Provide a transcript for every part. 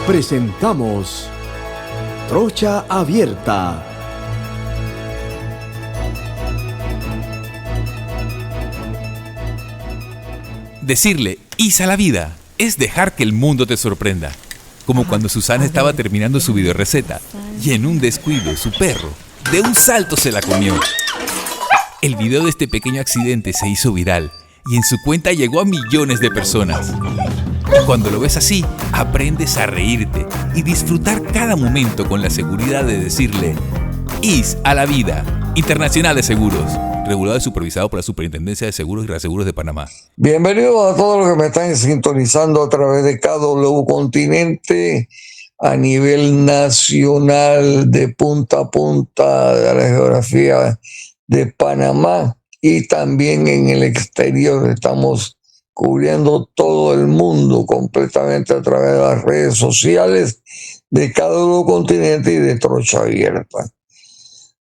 Presentamos Trocha Abierta. Decirle "is a la vida" es dejar que el mundo te sorprenda. Como cuando Susana estaba terminando su videoreceta y en un descuido su perro de un salto se la comió. El video de este pequeño accidente se hizo viral y en su cuenta llegó a millones de personas. Cuando lo ves así, aprendes a reírte y disfrutar cada momento con la seguridad de decirle "is a la vida". Internacional de Seguros, regulado y supervisado por la Superintendencia de Seguros y Reaseguros de Panamá. Bienvenidos a todos los que me están sintonizando a través de KW Continente a nivel nacional, de punta a punta de la geografía de Panamá, y también en el exterior. Estamos cubriendo todo el mundo completamente a través de las redes sociales de KW Continente y de Trocha Abierta.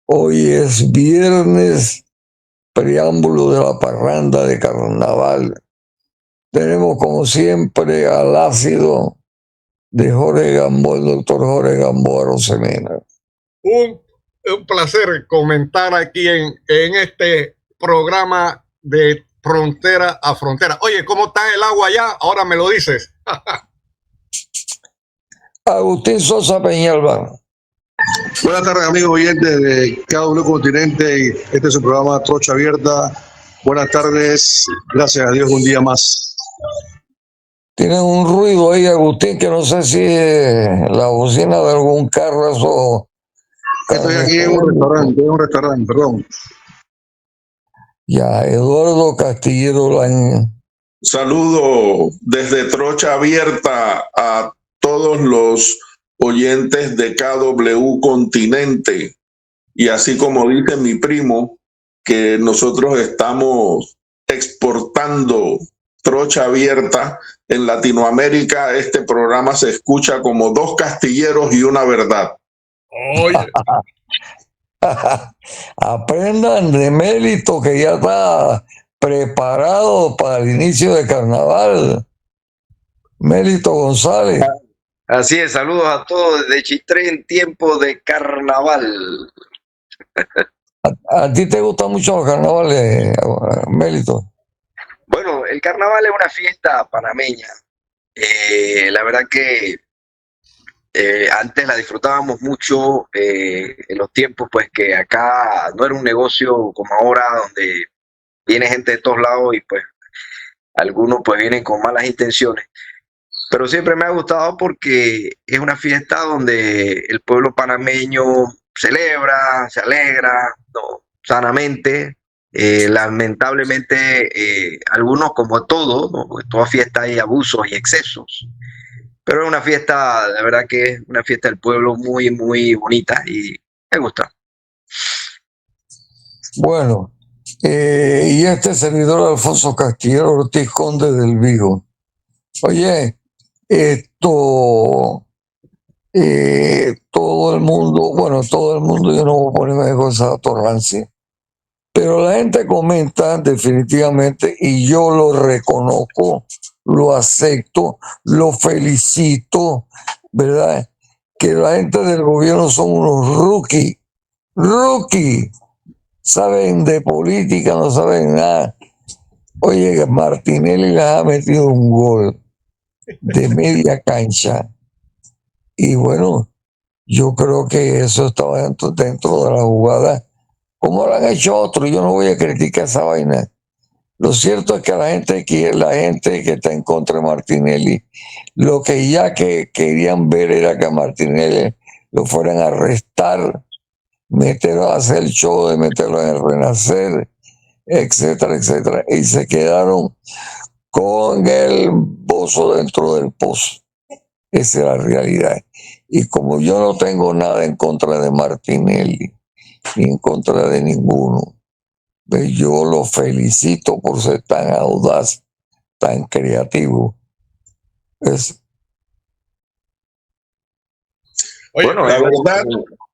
Hoy es viernes, preámbulo de la parranda de carnaval. Tenemos como siempre al ácido de Jorge Gamboa, el doctor Jorge Gamboa Rosemena. Un placer comentar aquí en este programa de frontera a frontera. Oye, ¿cómo está el agua allá? Ahora me lo dices. Agustín Sosa Peñalba. Buenas tardes, amigos oyentes de KW Continente. Este es su programa Trocha Abierta. Buenas tardes, gracias a Dios un día más. Tienen un ruido ahí, Agustín, que no sé si es la bocina de algún carro o... Estoy aquí en un restaurante, perdón. Ya, Eduardo Castillero Laña. Saludo desde Trocha Abierta a todos los oyentes de KW Continente, y así como dice mi primo, que nosotros estamos exportando Trocha Abierta en Latinoamérica. Este programa se escucha como dos castilleros y una verdad. Oye. Aprendan de Mélito, que ya está preparado para el inicio de carnaval. Mélito González. Así es, saludos a todos desde Chitré en tiempo de carnaval. ¿A ti te gustan mucho los carnavales, Mélito? Bueno, el carnaval es una fiesta panameña. La verdad que antes la disfrutábamos mucho en los tiempos, pues que acá no era un negocio como ahora, donde viene gente de todos lados y pues algunos pues vienen con malas intenciones. Pero siempre me ha gustado porque es una fiesta donde el pueblo panameño celebra, se alegra, ¿no?, sanamente. Lamentablemente, algunos, como todo, ¿no?, porque toda fiesta hay abusos y excesos. Pero es una fiesta, la verdad que es una fiesta del pueblo muy, muy bonita y me gusta. Bueno, y este servidor Alfonso Castillero Ortiz, conde del Vigo. Oye, todo el mundo, yo no voy a ponerme de cosas torrancia, pero la gente comenta definitivamente, y yo lo reconozco, lo acepto, lo felicito, ¿verdad? Que la gente del gobierno son unos rookies, saben de política, no saben nada. Oye, Martinelli les ha metido un gol de media cancha, y bueno, yo creo que eso estaba dentro de la jugada, como lo han hecho otros. Yo no voy a criticar esa vaina. Lo cierto es que la gente que está en contra de Martinelli, lo que ya que querían ver era que a Martinelli lo fueran a arrestar, meterlo a hacer el show de meterlo en el Renacer, etcétera, etcétera, y se quedaron con el bozo dentro del pozo. Esa es la realidad. Y como yo no tengo nada en contra de Martinelli, ni en contra de ninguno, pues yo lo felicito por ser tan audaz, tan creativo. Oye, Bueno, la verdad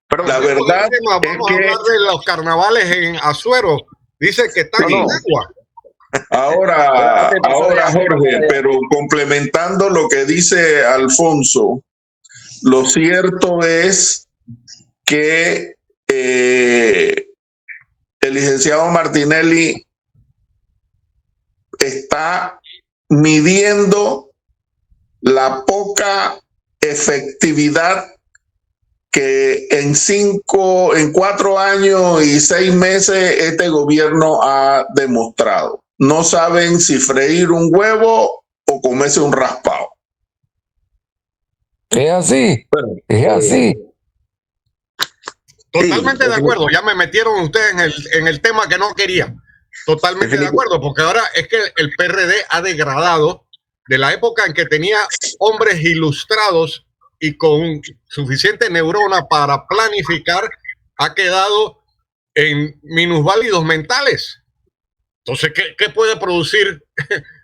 vamos a hablar de los carnavales en Azuero. Dice que están en agua. Ahora, Jorge, pero complementando lo que dice Alfonso, Lo cierto es que el licenciado Martinelli está midiendo la poca efectividad que en 4 años y 6 meses este gobierno ha demostrado. No saben si freír un huevo o comerse un raspado. Es así, es así. Totalmente Sí, de acuerdo. Ya me metieron ustedes en el tema que no quería. Totalmente de acuerdo, porque ahora es que el PRD ha degradado de la época en que tenía hombres ilustrados y con suficiente neurona para planificar, ha quedado en minusválidos mentales. Entonces, ¿qué puede producir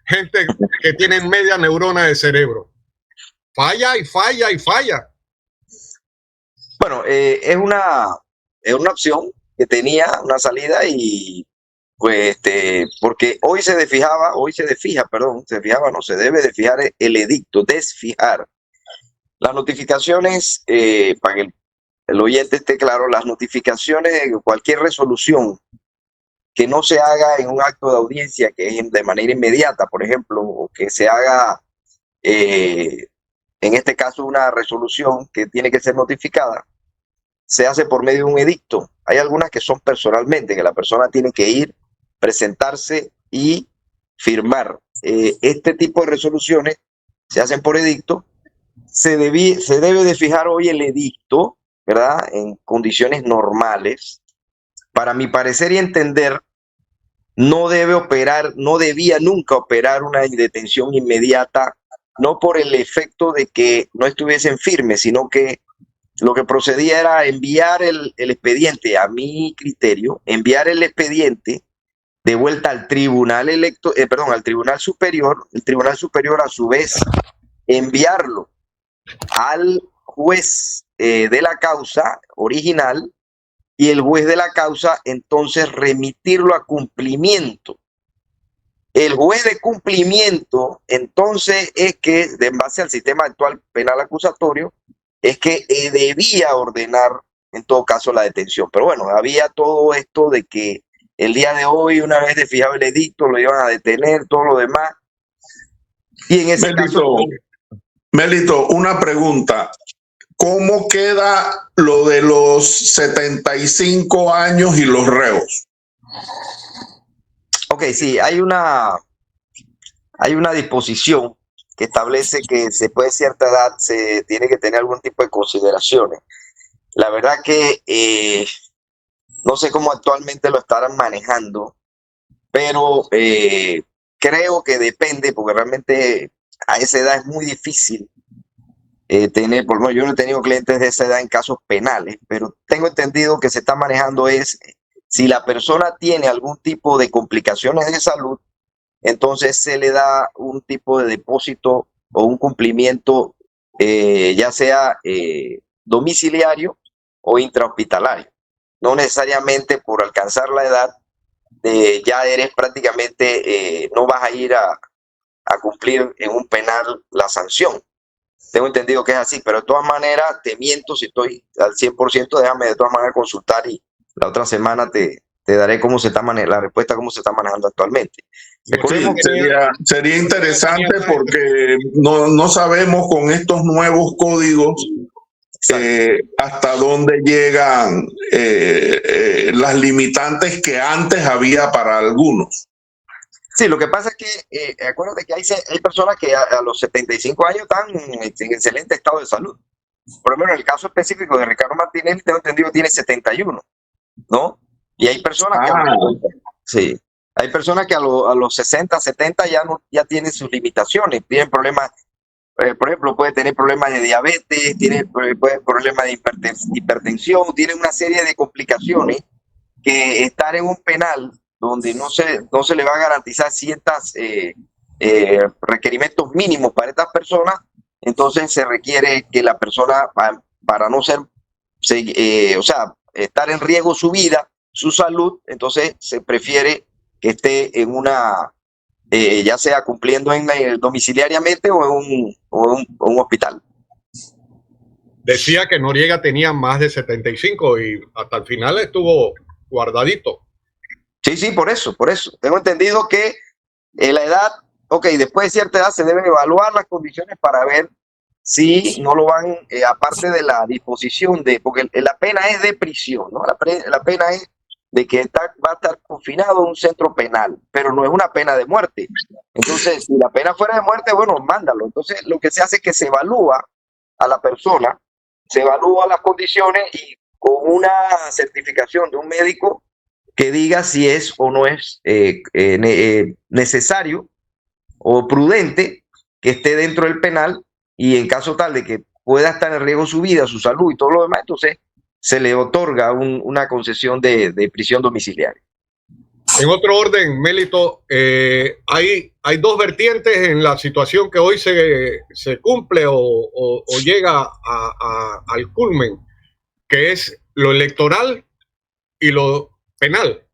gente que tiene media neurona de cerebro? Falla y falla y falla. Bueno, es una opción que tenía una salida y pues porque se debe de fijar el edicto, desfijar. Las notificaciones, para que el oyente esté claro, las notificaciones de cualquier resolución que no se haga en un acto de audiencia, que es de manera inmediata, por ejemplo, o que se haga, en este caso, una resolución que tiene que ser notificada, se hace por medio de un edicto. Hay algunas que son personalmente, que la persona tiene que ir, presentarse y firmar. Este tipo de resoluciones se hacen por edicto. Se debe de fijar hoy el edicto, ¿verdad? En condiciones normales. Para mi parecer y entender, no debía nunca operar una detención inmediata, no por el efecto de que no estuviesen firmes, sino que lo que procedía era enviar el expediente, a mi criterio, enviar el expediente de vuelta al tribunal al tribunal superior, el tribunal superior a su vez enviarlo al juez de la causa original, y el juez de la causa entonces remitirlo a cumplimiento. El juez de cumplimiento entonces es que, en base al sistema actual penal acusatorio, es que debía ordenar en todo caso la detención. Pero bueno, había todo esto de que el día de hoy, una vez de fijado el edicto, lo iban a detener, todo lo demás. Y en ese caso... Melito, una pregunta. ¿Cómo queda lo de los 75 años y los reos? Ok, sí, hay una disposición que establece que después de cierta edad se tiene que tener algún tipo de consideraciones. La verdad que no sé cómo actualmente lo estarán manejando, pero creo que depende, porque realmente a esa edad es muy difícil tener, por lo menos yo no he tenido clientes de esa edad en casos penales, pero tengo entendido que se está manejando es si la persona tiene algún tipo de complicaciones de salud, entonces se le da un tipo de depósito o un cumplimiento, ya sea domiciliario o intrahospitalario. No necesariamente por alcanzar la edad, ya eres prácticamente, no vas a ir a cumplir en un penal la sanción. Tengo entendido que es así, pero de todas maneras te miento si estoy al 100%, déjame de todas maneras consultar y la otra semana te daré cómo se está la respuesta, cómo se está manejando actualmente. Sí, sería interesante porque no sabemos con estos nuevos códigos hasta dónde llegan las limitantes que antes había para algunos. Sí, lo que pasa es que acuérdate que hay personas que a los 75 años están en excelente estado de salud. Por lo menos en el caso específico de Ricardo Martinelli, tengo entendido, tiene 71, ¿no? Y hay personas hay personas que a los 60, 70 ya tienen sus limitaciones, tienen problemas, por ejemplo, puede tener problemas de diabetes, puede problemas de hipertensión, tiene una serie de complicaciones que estar en un penal donde no se le va a garantizar ciertos requerimientos mínimos para estas personas, entonces se requiere que la persona, para no estar en riesgo su vida, su salud, entonces se prefiere que esté en ya sea cumpliendo domiciliariamente o en un hospital. decía que Noriega tenía más de 75 y hasta el final estuvo guardadito. Sí, por eso. Tengo entendido que la edad, después de cierta edad se deben evaluar las condiciones para ver si no lo van, aparte de la disposición porque la pena es de prisión, ¿no? La pena es de que va a estar confinado en un centro penal, pero no es una pena de muerte. Entonces, si la pena fuera de muerte, bueno, mándalo. Entonces, lo que se hace es que se evalúa a la persona, se evalúa las condiciones y con una certificación de un médico que diga si es o no es necesario o prudente que esté dentro del penal, y en caso tal de que pueda estar en riesgo su vida, su salud y todo lo demás, entonces se le otorga una concesión de prisión domiciliaria. En otro orden, Melito, hay dos vertientes en la situación que hoy se cumple o llega al culmen, que es lo electoral y lo penal.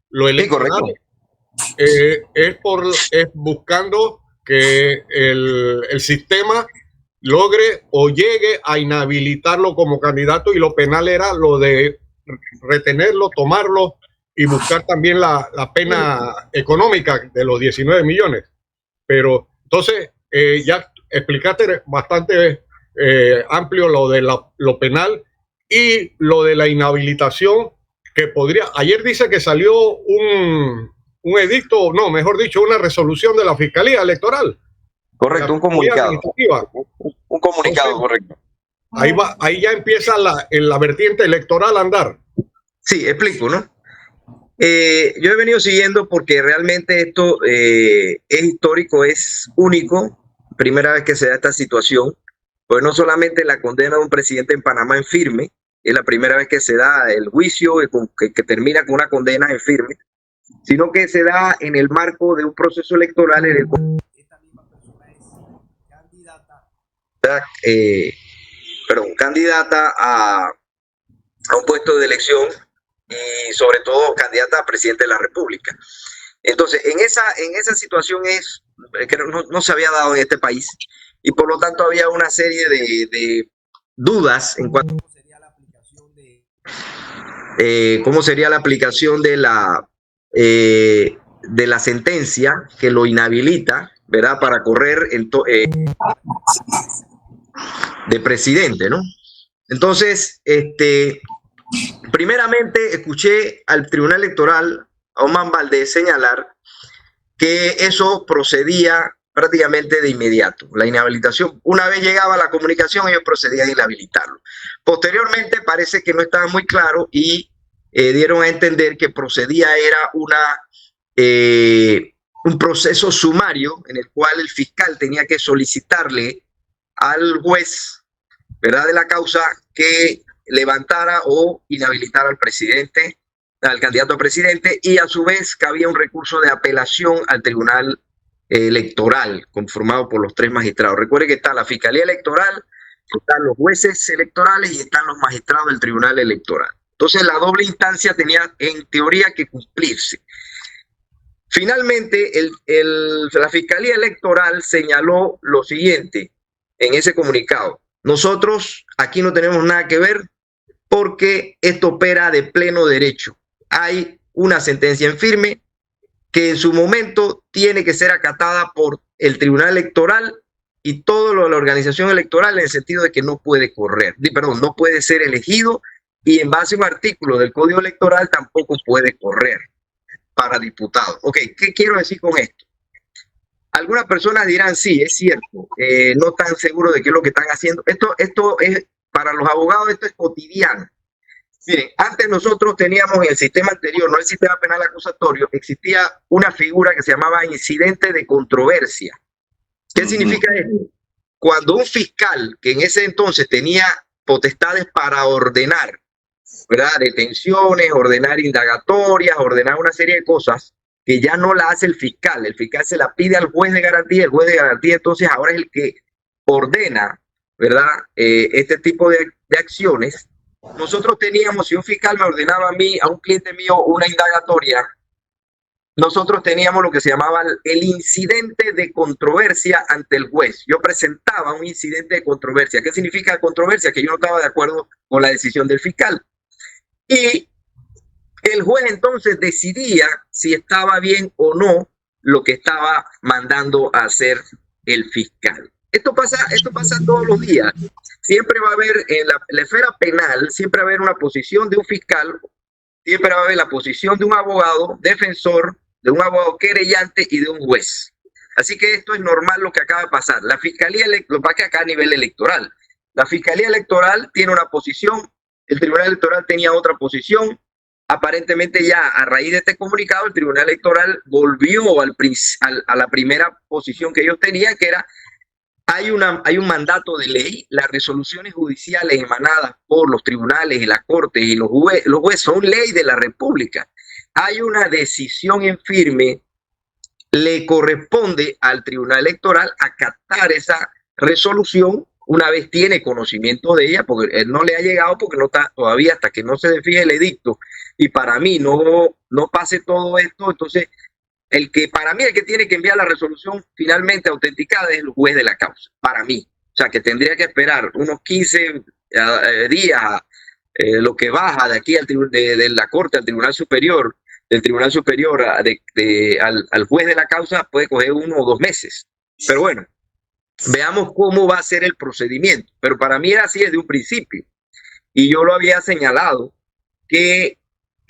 Lo electoral es buscando que el sistema logre o llegue a inhabilitarlo como candidato, y lo penal era lo de retenerlo, tomarlo y buscar también la pena económica de los 19 millones. Pero entonces ya explicaste bastante amplio lo de lo penal y lo de la inhabilitación que podría. Ayer dice que salió un edicto, no, mejor dicho, una resolución de la Fiscalía Electoral. Correcto, un comunicado. Un comunicado, entonces, correcto. Ahí ya empieza la vertiente electoral a andar. Sí, explico, ¿no? Yo he venido siguiendo porque realmente esto es histórico, es único. Primera vez que se da esta situación, pues no solamente la condena de un presidente en Panamá en firme, es la primera vez que se da el juicio que termina con una condena en firme, sino que se da en el marco de un proceso electoral en el cual esta misma persona es candidata a un puesto de elección y sobre todo candidata a presidente de la República. Entonces, en esa situación es que no se había dado en este país, y por lo tanto había una serie de dudas en cuanto a cómo sería la aplicación de la sentencia que lo inhabilita, ¿verdad?, para correr de presidente, ¿no? Entonces, primeramente escuché al Tribunal Electoral, a Oman Valdés, señalar que eso procedía prácticamente de inmediato. La inhabilitación, una vez llegaba la comunicación, ellos procedían a inhabilitarlo. Posteriormente parece que no estaba muy claro y dieron a entender que procedía era un proceso sumario en el cual el fiscal tenía que solicitarle al juez, ¿verdad?, de la causa, que levantara o inhabilitara al presidente, al candidato a presidente, y a su vez cabía un recurso de apelación al Tribunal Electoral, conformado por los 3 magistrados. Recuerde que está la Fiscalía Electoral, están los jueces electorales y están los magistrados del Tribunal Electoral. Entonces la doble instancia tenía en teoría que cumplirse. Finalmente, la Fiscalía Electoral señaló lo siguiente en ese comunicado: nosotros aquí no tenemos nada que ver porque esto opera de pleno derecho. Hay una sentencia en firme que en su momento tiene que ser acatada por el Tribunal Electoral y todo lo de la organización electoral, en el sentido de que no puede no puede ser elegido, y en base a un artículo del Código Electoral tampoco puede correr para diputado. Ok, ¿qué quiero decir con esto? Algunas personas dirán, sí, es cierto, no están seguros de qué es lo que están haciendo. Esto es, para los abogados, esto es cotidiano. Miren, antes nosotros teníamos en el sistema anterior, no el sistema penal acusatorio, existía una figura que se llamaba incidente de controversia. ¿Qué significa esto? Cuando un fiscal, que en ese entonces tenía potestades para ordenar, ¿verdad?, detenciones, ordenar indagatorias, ordenar una serie de cosas, que ya no la hace el fiscal se la pide al juez de garantía, el juez de garantía entonces ahora es el que ordena, ¿verdad?, este tipo de acciones. Nosotros teníamos, si un fiscal me ordenaba a mí, a un cliente mío, una indagatoria, nosotros teníamos lo que se llamaba el incidente de controversia ante el juez. Yo presentaba un incidente de controversia. ¿Qué significa controversia? Que yo no estaba de acuerdo con la decisión del fiscal. Y el juez entonces decidía si estaba bien o no lo que estaba mandando a hacer el fiscal. Esto pasa todos los días. Siempre va a haber en la esfera penal, siempre va a haber una posición de un fiscal, siempre va a haber la posición de un abogado defensor, de un abogado querellante y de un juez. Así que esto es normal lo que acaba de pasar. La fiscalía, lo que acá a nivel electoral, la fiscalía electoral tiene una posición, el tribunal electoral tenía otra posición. Aparentemente ya a raíz de este comunicado el tribunal electoral volvió a la primera posición que ellos tenían, que era hay un mandato de ley, las resoluciones judiciales emanadas por los tribunales y las cortes y los jueces son ley de la República. Hay una decisión en firme, le corresponde al tribunal electoral acatar esa resolución una vez tiene conocimiento de ella, porque él no le ha llegado porque no está todavía, hasta que no se define el edicto y para mí no pase todo esto. Entonces el que tiene que enviar la resolución finalmente autenticada es el juez de la causa, para mí. O sea, que tendría que esperar unos 15 días, lo que baja de aquí de la Corte al Tribunal Superior, del Tribunal Superior al juez de la causa, puede coger 1 o 2 meses. Pero bueno, veamos cómo va a ser el procedimiento. Pero para mí era así desde un principio. Y yo lo había señalado que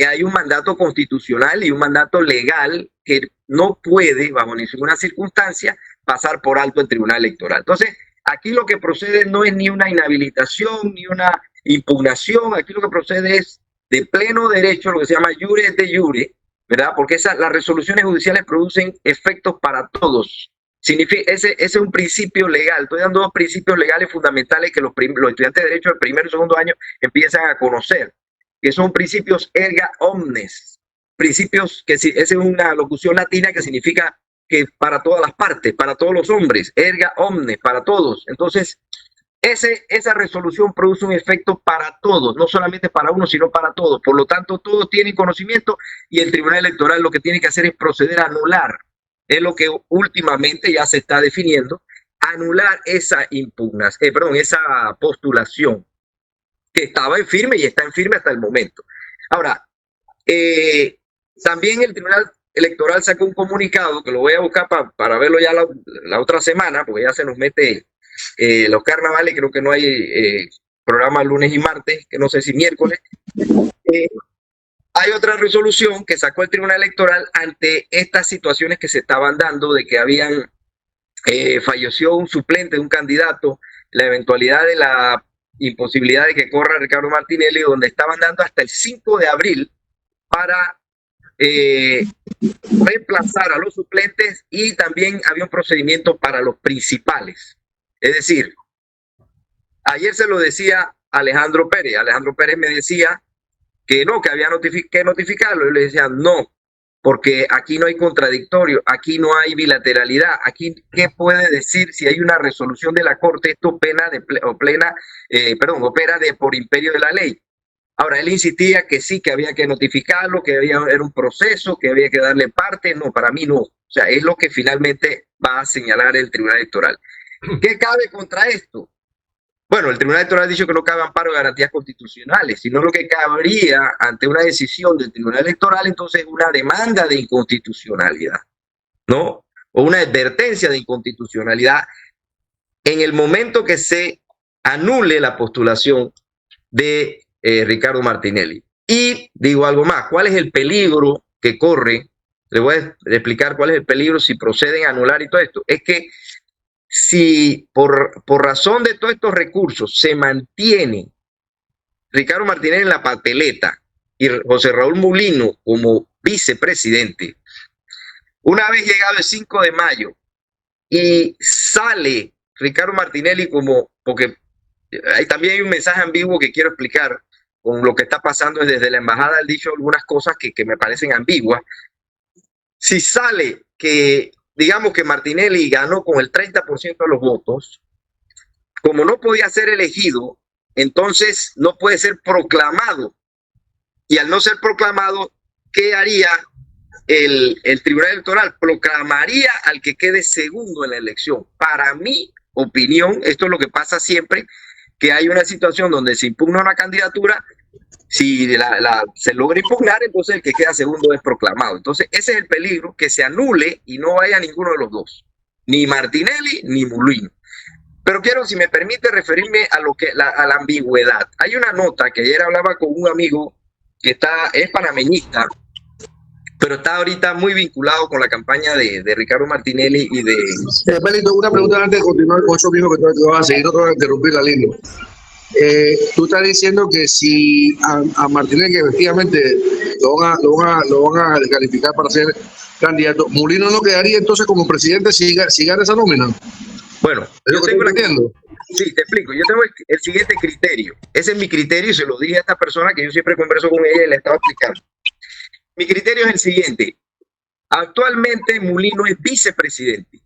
hay un mandato constitucional y un mandato legal que no puede, bajo ninguna circunstancia, pasar por alto el tribunal electoral. Entonces, aquí lo que procede no es ni una inhabilitación ni una impugnación, aquí lo que procede es de pleno derecho, lo que se llama iure et de iure, ¿verdad? Porque las resoluciones judiciales producen efectos para todos. Significa, ese es un principio legal. Estoy dando 2 principios legales fundamentales que los estudiantes de derecho del primer y segundo año empiezan a conocer, que son principios erga omnes, principios que esa es una locución latina que significa que para todas las partes, para todos los hombres, erga omnes, para todos. Entonces, esa resolución produce un efecto para todos, no solamente para uno, sino para todos. Por lo tanto, todos tienen conocimiento y el Tribunal Electoral lo que tiene que hacer es proceder a anular. Es lo que últimamente ya se está definiendo, anular esa esa postulación que estaba en firme y está en firme hasta el momento. Ahora, también el Tribunal Electoral sacó un comunicado que lo voy a buscar para verlo ya la otra semana, porque ya se nos mete los carnavales, creo que no hay programa lunes y martes, que no sé si miércoles. Hay otra resolución que sacó el Tribunal Electoral ante estas situaciones que se estaban dando de que falleció un suplente de un candidato, la eventualidad de la imposibilidad de que corra Ricardo Martinelli, donde estaban dando hasta el 5 de abril para reemplazar a los suplentes, y también había un procedimiento para los principales. Es decir, ayer se lo decía Alejandro Pérez me decía que no, que había que notificarlo. Yo le decía no, porque aquí no hay contradictorio, aquí no hay bilateralidad. Aquí, ¿qué puede decir si hay una resolución de la Corte? Esto opera por imperio de la ley. Ahora, él insistía que sí, que había que notificarlo, que era un proceso, que había que darle parte. No, para mí no. O sea, es lo que finalmente va a señalar el Tribunal Electoral. ¿Qué cabe contra esto? Bueno, el Tribunal Electoral ha dicho que no cabe amparo de garantías constitucionales, sino lo que cabría ante una decisión del Tribunal Electoral, entonces una demanda de inconstitucionalidad, ¿no? O una advertencia de inconstitucionalidad en el momento que se anule la postulación de Ricardo Martinelli. Y digo algo más, ¿cuál es el peligro que corre? Le voy a explicar cuál es el peligro si proceden a anular y todo esto. Es que si por razón de todos estos recursos se mantiene Ricardo Martinelli en la papeleta y José Raúl Mulino como vicepresidente, una vez llegado el 5 de mayo y sale Ricardo Martinelli porque también hay un mensaje ambiguo que quiero explicar con lo que está pasando desde la embajada. Han dicho algunas cosas que me parecen ambiguas. Si sale que, digamos que Martinelli ganó con el 30% de los votos, como no podía ser elegido, entonces no puede ser proclamado. Y al no ser proclamado, ¿qué haría el Tribunal Electoral proclamaría al que quede segundo en la elección. Para mi opinión, esto es lo que pasa siempre, que hay una situación donde se impugna una candidatura, si se logra impugnar, entonces el que queda segundo es proclamado. Entonces ese es el peligro, que se anule y no vaya ninguno de los dos, ni Martinelli ni Molino. Pero quiero, si me permite, referirme a la ambigüedad. Hay una nota que ayer hablaba con un amigo que es panameñista, pero está ahorita muy vinculado con la campaña de Ricardo Martinelli y de... Melito, una pregunta antes de continuar con eso mismo que te vas a seguir, no te voy a interrumpir la línea. Tú estás diciendo que si a Martinelli, que efectivamente lo van a descalificar para ser candidato, Molino no quedaría entonces como presidente si gana esa nómina. Bueno, yo tengo sí, te explico. Yo tengo el siguiente criterio. Ese es mi criterio y se lo dije a esta persona que yo siempre converso con ella y le estaba explicando. Mi criterio es el siguiente. Actualmente Molino es vicepresidente.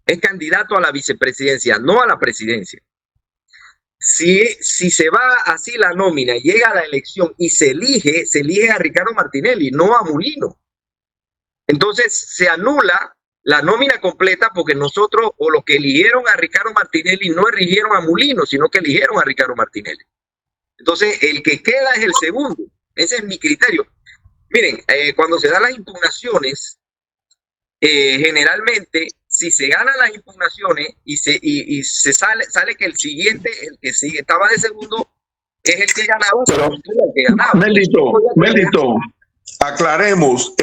Es candidato a la vicepresidencia, no a la presidencia. Si se va así la nómina, llega a la elección y se elige a Ricardo Martinelli, no a Molino. Entonces se anula la nómina completa porque nosotros, o los que eligieron a Ricardo Martinelli, no eligieron a Molino, sino que eligieron a Ricardo Martinelli. Entonces el que queda es el segundo. Ese es mi criterio. Miren, cuando se dan las impugnaciones, generalmente, si se ganan las impugnaciones y se sale que el siguiente, el que sigue, estaba de segundo, es el que ganaba, pero el que ganaba. Melito, aclaremos,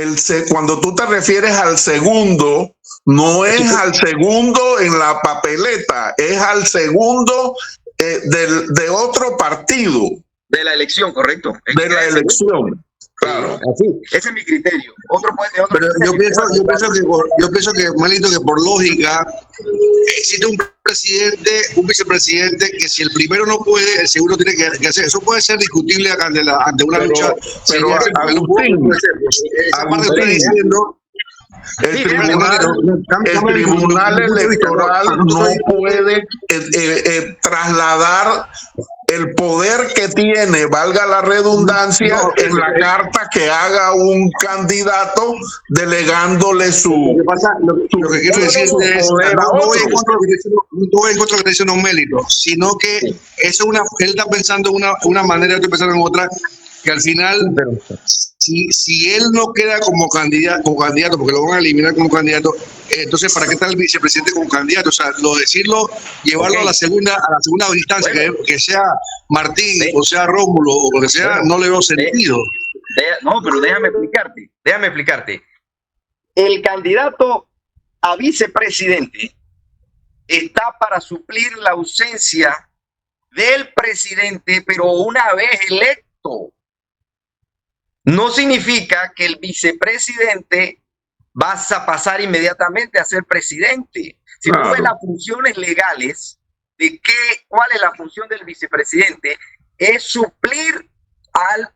cuando tú te refieres al segundo, no es al segundo en la papeleta, es al segundo de otro partido. De la elección, correcto. De la elección. Claro. Así, ese es mi criterio. Pero yo pienso que, Melito, que por lógica existe un presidente, un vicepresidente, que si el primero no puede, el segundo tiene que hacer. Eso puede ser discutible ante una lucha. Pero Agustín, el tribunal electoral no puede trasladar el poder que tiene, valga la redundancia, en la carta que haga un candidato delegándole su... Lo que quiero decir es, no voy en contra de lo que está diciendo Melito, sino que eso él está pensando una manera, yo estoy pensando en otra, que al final, si él no queda como candidato, porque lo van a eliminar como candidato, entonces ¿para qué está el vicepresidente como candidato? O sea, decirlo, llevarlo a la segunda instancia, que sea Martín o sea Rómulo o lo que sea, no le veo sentido. No, pero déjame explicarte. El candidato a vicepresidente está para suplir la ausencia del presidente, pero una vez electo. No significa que el vicepresidente vas a pasar inmediatamente a ser presidente. Si no ves las funciones legales de cuál es la función del vicepresidente, es suplir al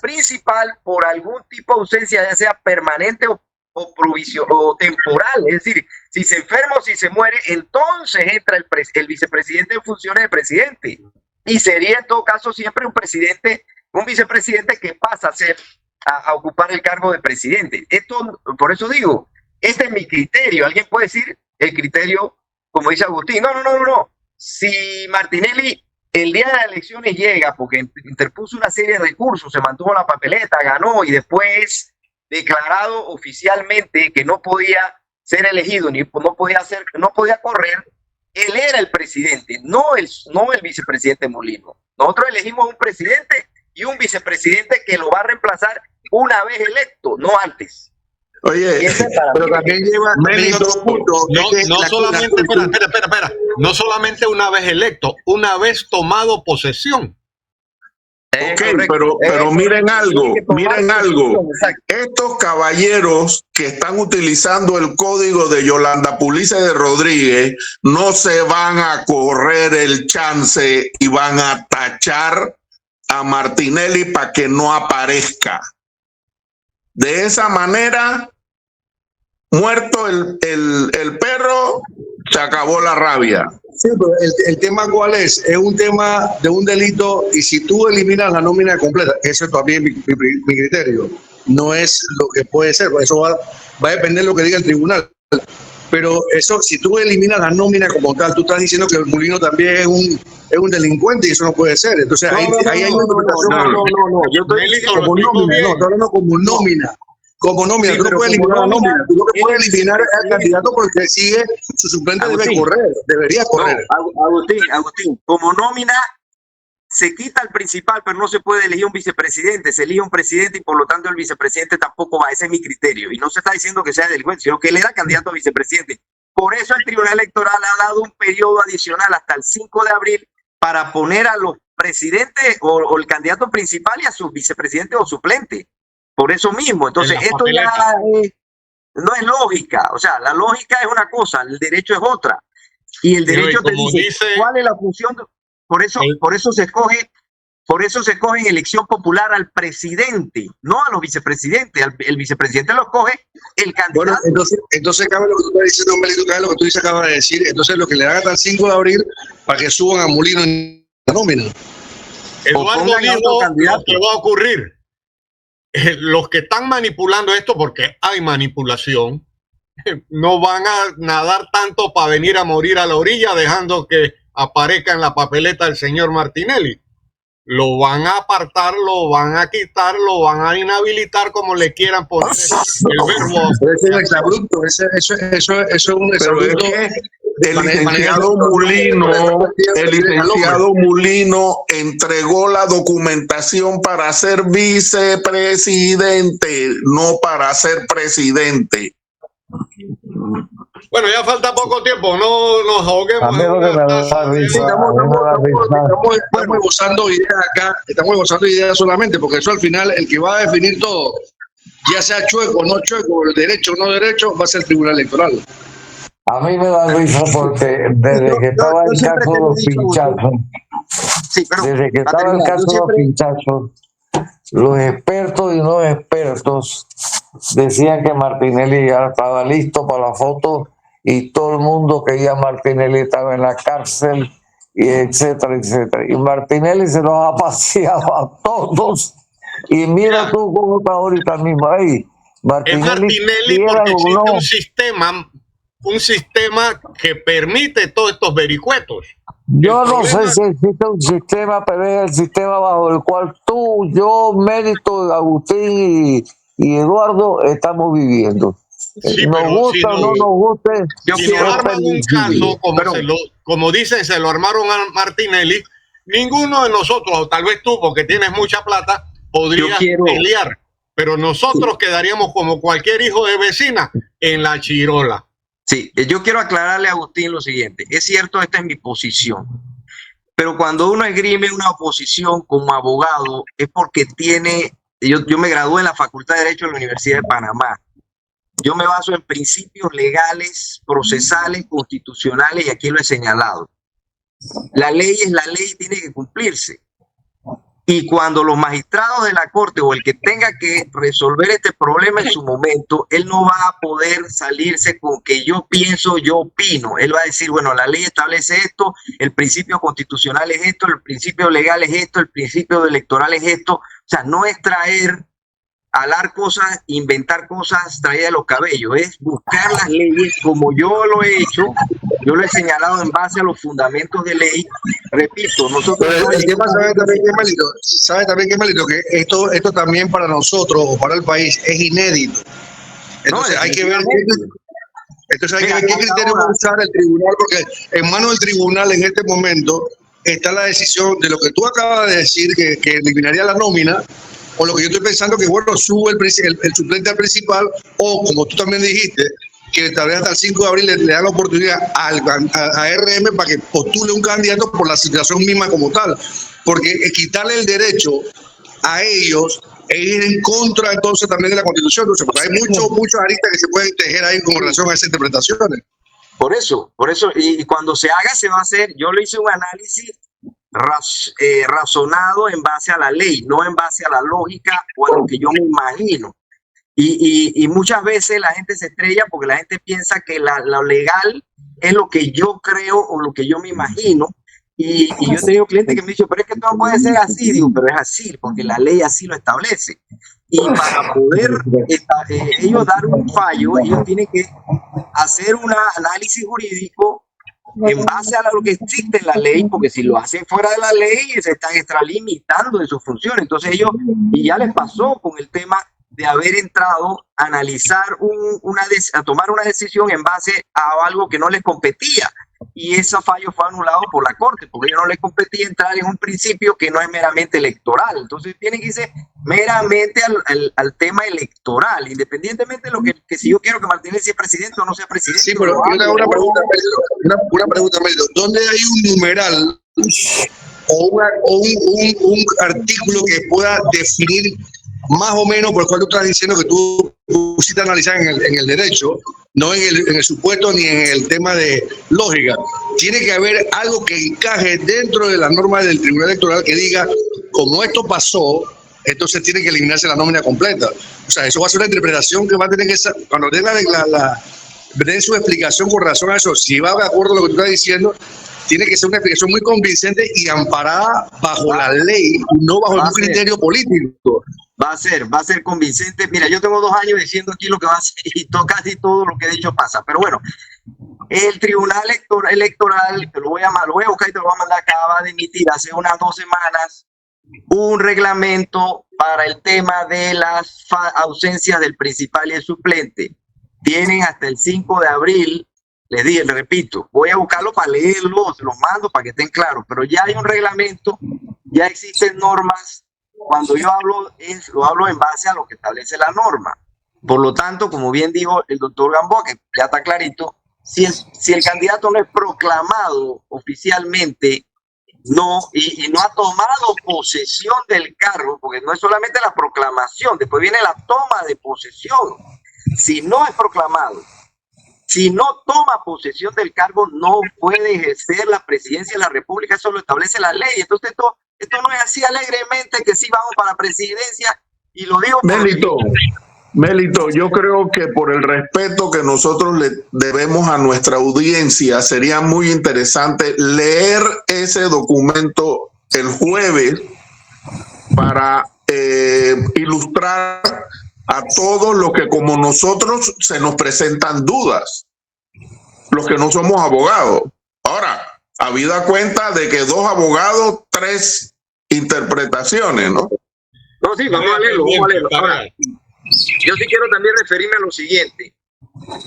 principal por algún tipo de ausencia, ya sea permanente o provisional o temporal. Es decir, si se enferma o si se muere, entonces entra el vicepresidente en funciones de presidente. Y sería en todo caso siempre un vicepresidente que pasa a ocupar el cargo de presidente. Por eso digo, este es mi criterio. Alguien puede decir el criterio, como dice Agustín. No. Si Martinelli el día de las elecciones llega porque interpuso una serie de recursos, se mantuvo la papeleta, ganó y después declarado oficialmente que no podía ser elegido ni no podía correr, él era el presidente, no el vicepresidente Molino. Nosotros elegimos un presidente y un vicepresidente que lo va a reemplazar una vez electo, no antes. Oye, pero también lleva otro punto. No solamente una vez electo, una vez tomado posesión. Ok, pero miren algo. Estos caballeros que están utilizando el código de Yolanda Pulice de Rodríguez no se van a correr el chance y van a tachar a Martinelli para que no aparezca. De esa manera, muerto el perro, se acabó la rabia. Sí, pero el tema ¿cuál es? Es un tema de un delito y si tú eliminas la nómina completa, ese es también mi criterio. no es lo que puede ser. Eso va a depender de lo que diga el tribunal. Pero eso, si tú eliminas la nómina como tal, tú estás diciendo que el Mulino también es un delincuente y eso no puede ser. Entonces ahí hay una interpretación. No, yo estoy Melito, Como lo explico nómina, bien. no, estoy hablando como nómina. Como nómina, Sí, tú no pero puedes como eliminar la nómina, nómina, tú lo que puedes el eliminar es al vicepresidente. candidato porque sigue, su suplente debe Agustín. correr, debería correr. No, Agustín, como nómina se quita el principal, pero no se puede elegir un vicepresidente, se elige un presidente y por lo tanto el vicepresidente tampoco va, ese es mi criterio. Y no se está diciendo que sea delincuente, sino que él era candidato a vicepresidente. Por eso el Tribunal Electoral ha dado un periodo adicional hasta el 5 de abril para poner a los presidentes o el candidato principal y a sus vicepresidentes o suplentes. Por eso mismo. Entonces, En la esto papeleta. ya no es lógica. O sea, la lógica es una cosa, el derecho es otra. Y el Pero, y derecho te como dice dice cuál es la función. Por eso se escoge en elección popular al presidente, no a los vicepresidentes. El vicepresidente lo escoge el Bueno, candidato. entonces cabe lo que tú estás diciendo, Melito, cabe lo que tú dices, acabas de decir. Entonces lo que le dan hasta el 5 de abril para que suban a Mulino en la nómina. Eduardo pongan a otro dijo candidato. lo que va a ocurrir. Los que están manipulando esto, porque hay manipulación, no van a nadar tanto para venir a morir a la orilla dejando que aparezca en la papeleta el señor Martinelli. Lo van a apartar, lo van a quitar, lo van a inhabilitar, como le quieran poner el verbo. Pero ese es un exabrupto, eso es un Pero es exabrupto. que el licenciado Mulino entregó la documentación para ser vicepresidente, no para ser presidente. Bueno, ya falta poco tiempo, no nos ahoguemos. A mí lo que me da risa, Estamos esbozando ideas acá, estamos esbozando ideas solamente, porque eso al final, el que va a definir todo, ya sea chueco o no chueco, derecho o no derecho, va a ser el Tribunal Electoral. a mí me da risa porque desde que estaba el caso de los pinchazos, Sí, pero desde que para estaba el terminar, caso yo de los siempre- pinchazos, los expertos y no expertos decían que Martinelli ya estaba listo para la foto y todo el mundo creía que Martinelli estaba en la cárcel y etcétera, etcétera. Y Martinelli se los ha paseado a todos y mira tú cómo está ahorita mismo ahí. Es Martinelli, Martinelli quieran porque o existe no, un sistema que permite todos estos vericuetos. yo El no sé problema- si existe un sistema, pero es el sistema bajo el cual tú, yo, Mérito, Agustín y Eduardo estamos viviendo. Sí, Nos pero gusta o no nos guste, Yo si quiero nos arman un permisible. caso, como dicen, se lo armaron a Martinelli, ninguno de nosotros, o tal vez tú, porque tienes mucha plata, podría Yo quiero- pelear. Pero nosotros quedaríamos como cualquier hijo de vecina en la chirola. Sí, yo quiero aclararle a Agustín lo siguiente. Es cierto, esta es mi posición. Pero cuando uno esgrime una oposición como abogado, es porque tiene. Yo me gradué en la Facultad de Derecho de la Universidad de Panamá. Yo me baso en principios legales, procesales, constitucionales, y aquí lo he señalado. La ley es la ley y tiene que cumplirse. Y cuando los magistrados de la Corte o el que tenga que resolver este problema en su momento, él no va a poder salirse con que yo pienso, yo opino. Él va a decir, bueno, la ley establece esto, el principio constitucional es esto, el principio legal es esto, el principio electoral es esto. O sea, no es traer, alar cosas, inventar cosas traídas de los cabellos, es buscar las leyes como yo lo he hecho, yo lo he señalado en base a los fundamentos de ley. Repito, nosotros Pero no el tema elegimos- sabe también que Melito, que esto también para nosotros o para el país es inédito. Entonces No, hay que ver definitivamente. entonces hay que Mira, ver qué hasta criterio va a ahora- usar el tribunal, porque en manos del tribunal en este momento está la decisión de lo que tú acabas de decir, que eliminaría la nómina, o lo que yo estoy pensando que, bueno, sube el suplente al principal, o como tú también dijiste, que tal vez hasta el 5 de abril le dan la oportunidad a RM para que postule un candidato por la situación misma como tal, porque quitarle el derecho a ellos e ir en contra entonces también de la Constitución. Entonces, pues, hay muchas aristas que se pueden tejer ahí con relación a esas interpretaciones. Por eso, y cuando se haga, se va a hacer. Yo le hice un análisis razonado en base a la ley, no en base a la lógica o a lo que yo me imagino. Y muchas veces la gente se estrella porque la gente piensa que lo legal es lo que yo creo o lo que yo me imagino. Y yo he tenido clientes que me dicen, pero es que esto no puede ser así. Digo, pero es así, porque la ley así lo establece. Y para poder ellos dar un fallo, ellos tienen que hacer un análisis jurídico en base a lo que existe en la ley, porque si lo hacen fuera de la ley se están extralimitando de sus funciones. Entonces ellos, y ya les pasó con el tema de haber entrado a analizar a tomar una decisión en base a algo que no les competía, y ese fallo fue anulado por la Corte, porque a ellos no les competía entrar en un principio que no es meramente electoral. Entonces tienen que irse meramente al tema electoral, independientemente de lo que si yo quiero que Martínez sea presidente o no sea presidente. Sí, pero una pregunta, Mélito. ¿Dónde hay un numeral o un artículo que pueda definir más o menos por el cual tú estás diciendo que tú pusiste a analizar en el derecho, no en el supuesto ni en el tema de lógica? Tiene que haber algo que encaje dentro de la norma del Tribunal Electoral que diga, como esto pasó, entonces tiene que eliminarse la nómina completa. O sea, eso va a ser una interpretación que va a tener que ser, cuando den den su explicación con razón a eso, si va de acuerdo a lo que tú estás diciendo, tiene que ser una explicación muy convincente y amparada bajo la ley y no bajo un criterio político. Va a ser convincente. Mira, yo tengo 2 años diciendo aquí lo que va a hacer y casi todo lo que he dicho pasa. Pero bueno, el Tribunal Electoral, te lo voy a buscar y te lo voy a mandar, acaba de emitir hace unas 2 semanas un reglamento para el tema de las ausencias del principal y el suplente. Tienen hasta el 5 de abril, les repito, voy a buscarlo para leerlo, se los mando para que estén claros, pero ya hay un reglamento, ya existen normas. Cuando yo hablo, lo hablo en base a lo que establece la norma. Por lo tanto, como bien dijo el doctor Gamboa, que ya está clarito, si el candidato no es proclamado oficialmente, no ha tomado posesión del cargo, porque no es solamente la proclamación, después viene la toma de posesión. Si no es proclamado, si no toma posesión del cargo, no puede ejercer la presidencia de la República, eso lo establece la ley. Entonces esto no es así alegremente que sí vamos para la presidencia, y lo digo Mélito, yo creo que por el respeto que nosotros le debemos a nuestra audiencia, sería muy interesante leer ese documento el jueves para ilustrar a todos los que como nosotros se nos presentan dudas, los que no somos abogados. Ahora, habida cuenta de que 2 abogados, 3 interpretaciones, ¿no? No, sí, vamos a leerlo. Ahora, yo sí quiero también referirme a lo siguiente,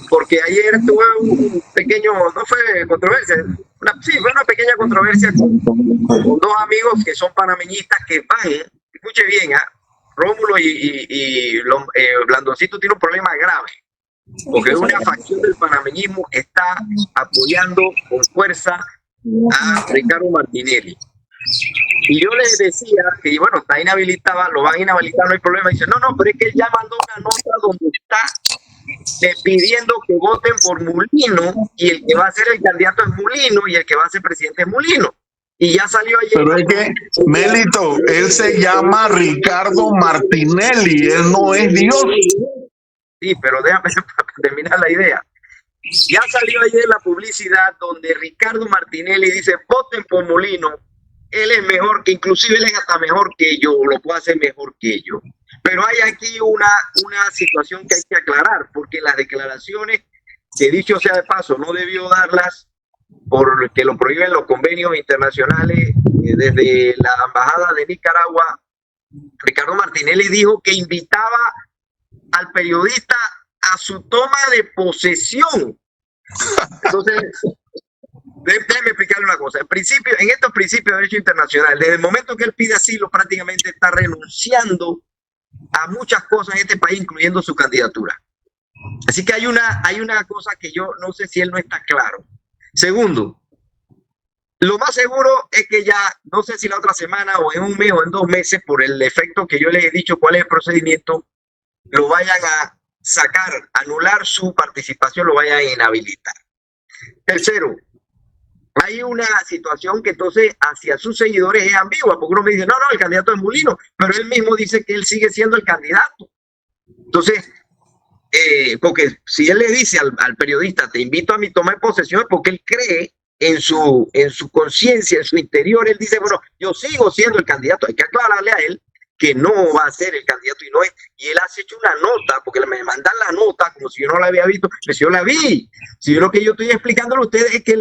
porque ayer tuve un pequeño, no fue controversia, fue una pequeña controversia con 2 amigos que son panameñistas que van, escuche bien, Rómulo y Blandoncito tiene un problema grave, porque una facción del panameñismo está apoyando con fuerza a Ricardo Martinelli. Y yo les decía que, bueno, está inhabilitado, lo van a inhabilitar, no hay problema. Dice, no, pero es que él ya mandó una nota donde está pidiendo que voten por Mulino, y el que va a ser el candidato es Mulino, y el que va a ser presidente es Mulino. Y ya salió ayer. Pero es que, Mélito, él se llama Ricardo Martinelli, él no es Dios. Sí, pero déjame terminar la idea. Ya salió ayer la publicidad donde Ricardo Martinelli dice, voten por Mulino. Él es mejor, que inclusive él es hasta mejor que yo, lo puede hacer mejor que yo. Pero hay aquí una situación que hay que aclarar, porque las declaraciones, que dicho sea de paso, no debió darlas porque lo prohíben los convenios internacionales. Desde la embajada de Nicaragua, Ricardo Martinelli dijo que invitaba al periodista a su toma de posesión. Entonces, déjeme explicarle una cosa. En estos principios de derecho internacional, desde el momento que él pide asilo, prácticamente está renunciando a muchas cosas en este país, incluyendo su candidatura. Así que hay una cosa que yo no sé si él no está claro. Segundo, lo más seguro es que ya, no sé si la otra semana o en un mes o en 2 meses, por el efecto que yo les he dicho cuál es el procedimiento, lo vayan a sacar, anular su participación, lo vayan a inhabilitar. Tercero, hay una situación que entonces hacia sus seguidores es ambigua, porque uno me dice, no, el candidato es Mulino, pero él mismo dice que él sigue siendo el candidato. Entonces, porque si él le dice al periodista, te invito a mi toma de posesión, es porque él cree en su conciencia, en su interior, él dice, bueno, yo sigo siendo el candidato. Hay que aclararle a él que no va a ser el candidato y no es, y él ha hecho una nota, porque me mandan la nota como si yo no la había visto, pero si yo la vi, si yo lo que yo estoy explicándole a ustedes es que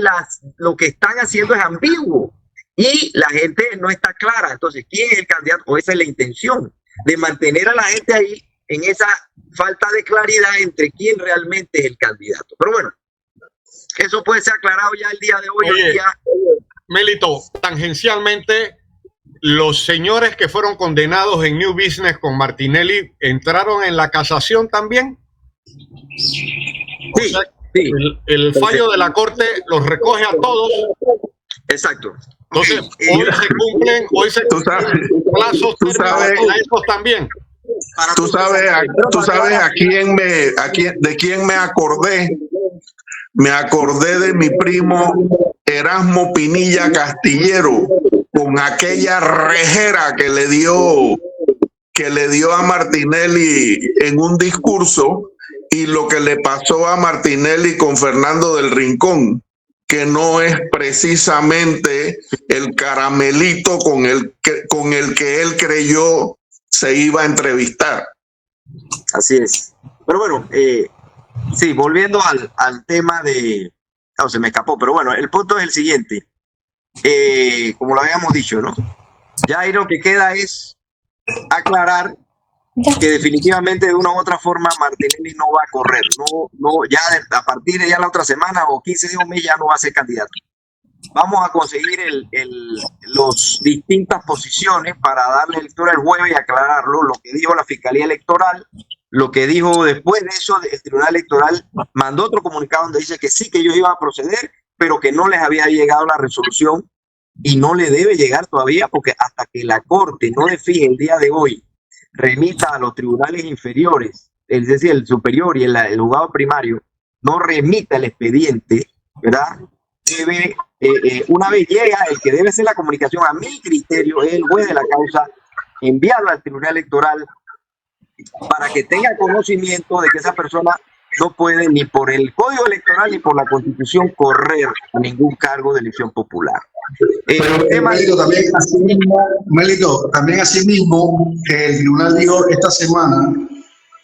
lo que están haciendo es ambiguo y la gente no está clara. Entonces, ¿quién es el candidato? O esa es la intención, de mantener a la gente ahí en esa falta de claridad entre quién realmente es el candidato. Pero bueno, eso puede ser aclarado ya el día de hoy. Oye, el día... Melito, tangencialmente, los señores que fueron condenados en New Business con Martinelli entraron en la casación también. Sí, o sea, sí. El fallo de la corte los recoge a todos. Exacto. Entonces, hoy se cumplen plazos términos a estos también. Tú sabes de quién me acordé. Me acordé de mi primo Erasmo Pinilla Castillero con aquella rejera que le dio a Martinelli en un discurso, y lo que le pasó a Martinelli con Fernando del Rincón, que no es precisamente el caramelito con el que él creyó se iba a entrevistar. Así es. Pero bueno, sí, volviendo al tema de... No, se me escapó, pero bueno, el punto es el siguiente. Como lo habíamos dicho, ¿no? Ya ahí lo que queda es aclarar que definitivamente de una u otra forma Martinelli no va a correr. No, ya a partir de ya la otra semana o 15 días, un mes, ya no va a ser candidato. Vamos a conseguir los distintas posiciones para darle lectura el jueves y aclararlo, lo que dijo la Fiscalía Electoral, lo que dijo después de eso el Tribunal Electoral, mandó otro comunicado donde dice que sí, que ellos iban a proceder, pero que no les había llegado la resolución y no le debe llegar todavía, porque hasta que la Corte no le fije el día de hoy, remita a los tribunales inferiores, es decir, el superior y el juzgado primario, no remita el expediente, ¿verdad? Debe, una vez llega, el que debe hacer la comunicación, a mi criterio, es el juez de la causa, enviarlo al Tribunal Electoral para que tenga conocimiento de que esa persona no puede ni por el Código Electoral ni por la Constitución correr a ningún cargo de elección popular. Melito, también asimismo, el tribunal dijo esta semana,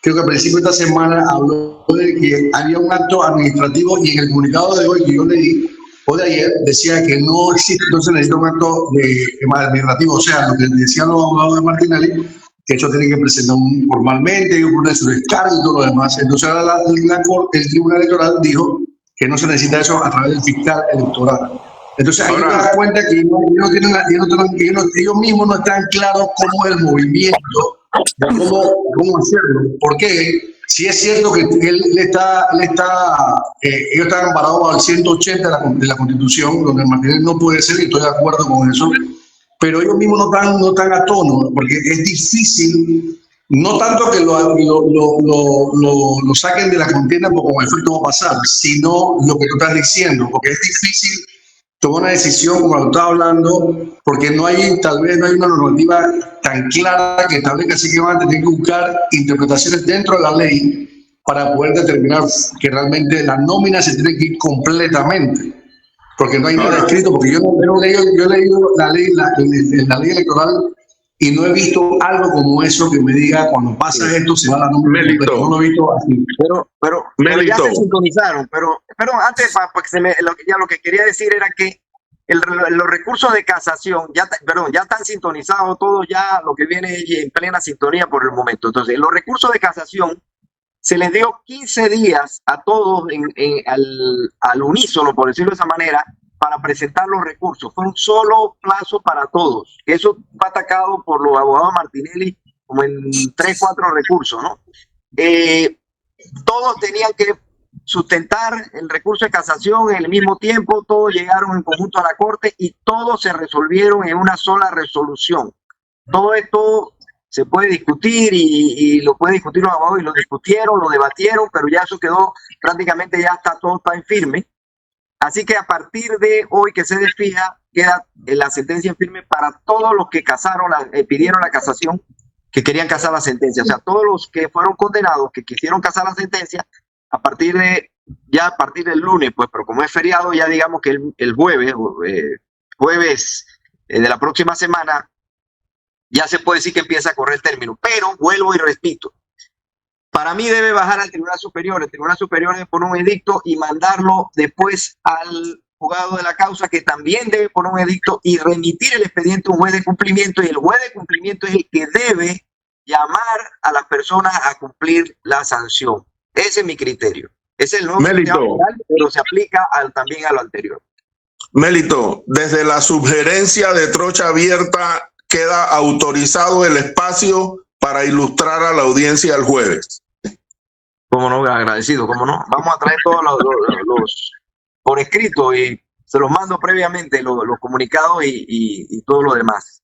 creo que al principio de esta semana, habló de que había un acto administrativo, y en el comunicado de hoy que yo leí, o de ayer, decía que no existe, entonces necesita un acto administrativo, o sea, lo que decían los abogados de Martinelli, que eso tiene que presentar formalmente, un proceso de descargo y todo lo demás. Entonces ahora el Tribunal Electoral dijo que no se necesita eso a través del fiscal electoral. Entonces ahí te das cuenta que ellos mismos no están claros cómo es el movimiento, de cómo hacerlo. Porque si es cierto que ellos están amparados al 180 de la Constitución, donde Martinelli no puede ser, y estoy de acuerdo con eso, pero ellos mismos no están a tono, porque es difícil, no tanto que lo saquen de la contienda porque con efecto va a pasar, sino lo que tú estás diciendo, porque es difícil tomar una decisión como lo estaba hablando, porque tal vez no hay una normativa tan clara que establezca, así que van a tener que buscar interpretaciones dentro de la ley para poder determinar que realmente la nómina se tiene que ir completamente. Porque no hay nada escrito, porque yo he leído la ley electoral y no he visto algo como eso que me diga cuando pasa esto se va la nómina, pero no lo he visto así. Pero ya se sintonizaron, pero antes, lo que quería decir era que los recursos de casación ya están sintonizados todos, ya lo que viene en plena sintonía por el momento. Entonces, los recursos de casación se les dio 15 días a todos al unísono, por decirlo de esa manera, para presentar los recursos. Fue un solo plazo para todos. Eso fue atacado por los abogados Martinelli como en 3, 4 recursos, ¿no? Todos tenían que sustentar el recurso de casación en el mismo tiempo, todos llegaron en conjunto a la Corte y todos se resolvieron en una sola resolución. Todo esto se puede discutir y lo pueden discutir los abogados, y lo discutieron, lo debatieron, pero ya eso quedó prácticamente, todo está en firme. Así que a partir de hoy que se desfija, queda la sentencia en firme para todos los que pidieron la casación, que querían casar la sentencia. O sea, todos los que fueron condenados, que quisieron casar la sentencia, a partir del lunes, pues, pero como es feriado, ya digamos que el jueves de la próxima semana, ya se puede decir que empieza a correr el término. Pero vuelvo y repito, para mí debe bajar al Tribunal Superior. El Tribunal Superior debe poner un edicto y mandarlo después al juzgado de la causa, que también debe poner un edicto y remitir el expediente a un juez de cumplimiento, y el juez de cumplimiento es el que debe llamar a las personas a cumplir la sanción. Ese es mi criterio. Ese es el nuevo sistema penal, pero se aplica también a lo anterior. Mélito, desde la sugerencia de Trocha Abierta queda autorizado el espacio para ilustrar a la audiencia el jueves. Cómo no, agradecido, cómo no. Vamos a traer todos los por escrito, y se los mando previamente, los comunicados y todo lo demás.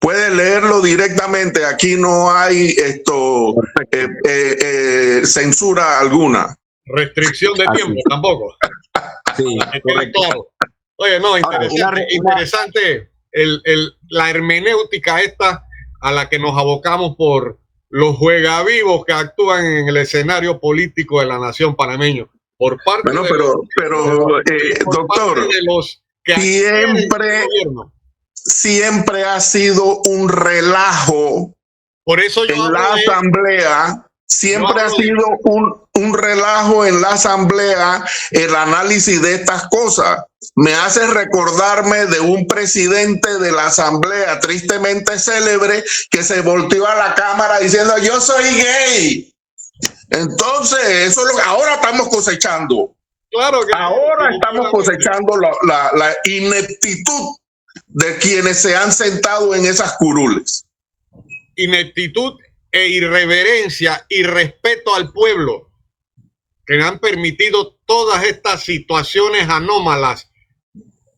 Puede leerlo directamente, aquí no hay censura alguna. Restricción de tiempo, tampoco. Sí, claro. Oye, no, interesante la hermenéutica esta a la que nos abocamos por los juegavivos que actúan en el escenario político de la nación panameño. Por parte doctor, de los que siempre ha sido un relajo. Por eso yo en la asamblea, siempre ha sido un relajo en la asamblea el análisis de estas cosas. Me hace recordarme de un presidente de la asamblea tristemente célebre que se volteó a la cámara diciendo: yo soy gay. Entonces, eso es lo que ahora estamos cosechando. Claro que ahora estamos cosechando la ineptitud de quienes se han sentado en esas curules. Ineptitud e irreverencia y respeto al pueblo que han permitido todas estas situaciones anómalas,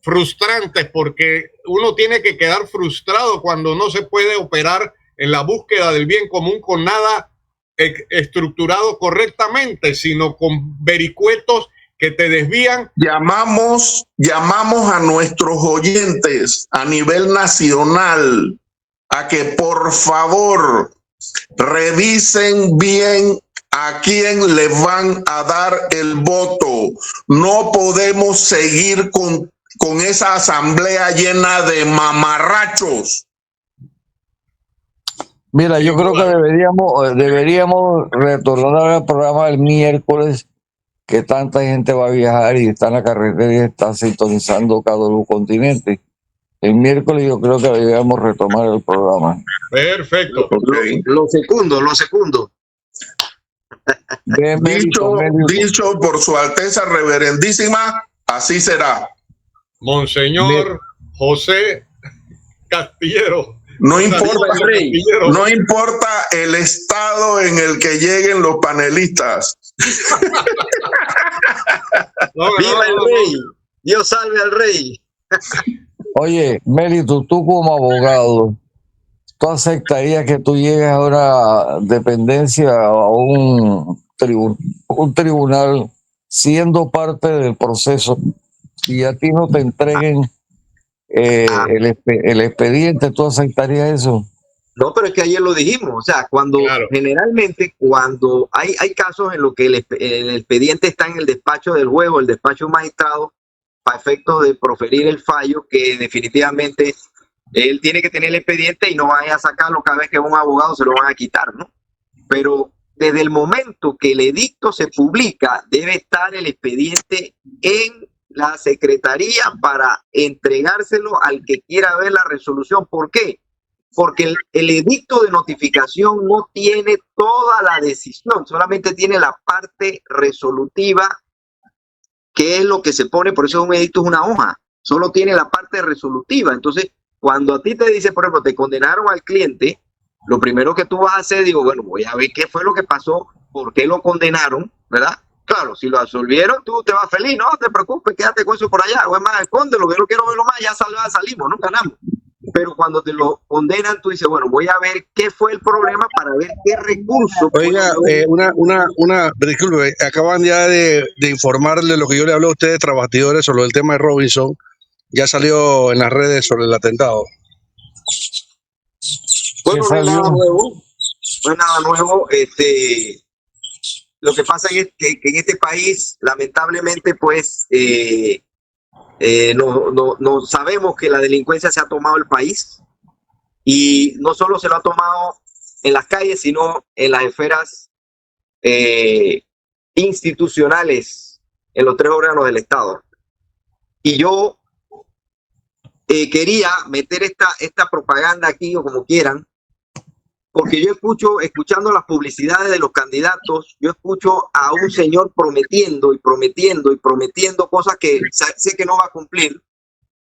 frustrantes, porque uno tiene que quedar frustrado cuando no se puede operar en la búsqueda del bien común con nada estructurado correctamente, sino con vericuetos que te desvían. Llamamos a nuestros oyentes a nivel nacional a que por favor revisen bien a quién le van a dar el voto. No podemos seguir con esa asamblea llena de mamarrachos. Mira, yo creo que deberíamos retornar al programa el miércoles, que tanta gente va a viajar y está en la carretera y está sintonizando KW Continente. El miércoles yo creo que deberíamos retomar el programa. Perfecto. Okay. Lo secundo. Dicho por su Alteza Reverendísima, así será. Monseñor José Castillero. No importa el estado en el que lleguen los panelistas. ¡Viva el rey! ¡Dios salve al rey! Oye, Mélito, tú como abogado, ¿tú aceptarías que tú llegues a una dependencia, a un tribunal, siendo parte del proceso, y a ti no te entreguen el expediente? ¿Tú aceptarías eso? No, pero es que ayer lo dijimos, o sea, generalmente cuando hay casos en los que el expediente está en el despacho del juez o el despacho del magistrado para efectos de proferir el fallo, que definitivamente él tiene que tener el expediente y no vaya a sacarlo cada vez que un abogado se lo van a quitar, ¿no? Pero desde el momento que el edicto se publica, debe estar el expediente en la secretaría para entregárselo al que quiera ver la resolución. ¿Por qué? Porque el edicto de notificación no tiene toda la decisión, solamente tiene la parte resolutiva, que es lo que se pone. Por eso un edicto es una hoja, solo tiene la parte resolutiva. Entonces, cuando a ti te dice, por ejemplo, te condenaron al cliente, lo primero que tú vas a hacer, digo, bueno, voy a ver qué fue lo que pasó, por qué lo condenaron, ¿verdad? Claro, si lo absolvieron, tú te vas feliz, no te preocupes, quédate con eso por allá, o es más, escóndelo, que no quiero verlo más, ya salimos, no ganamos. Pero cuando te lo condenan, tú dices, bueno, voy a ver qué fue el problema para ver qué recurso. Oiga, disculpe, acaban ya de informarle lo que yo le hablé a ustedes, trabajadores, sobre el tema de Robinson. Ya salió en las redes sobre el atentado. Bueno, no es nada nuevo. No es nada nuevo. Lo que pasa es que en este país, lamentablemente, pues, no sabemos que la delincuencia se ha tomado el país. Y no solo se lo ha tomado en las calles, sino en las esferas institucionales, en los 3 órganos del Estado. Y yo quería meter esta propaganda aquí, o como quieran, porque yo escuchando las publicidades de los candidatos, yo escucho a un señor prometiendo y prometiendo y prometiendo cosas que sé que no va a cumplir,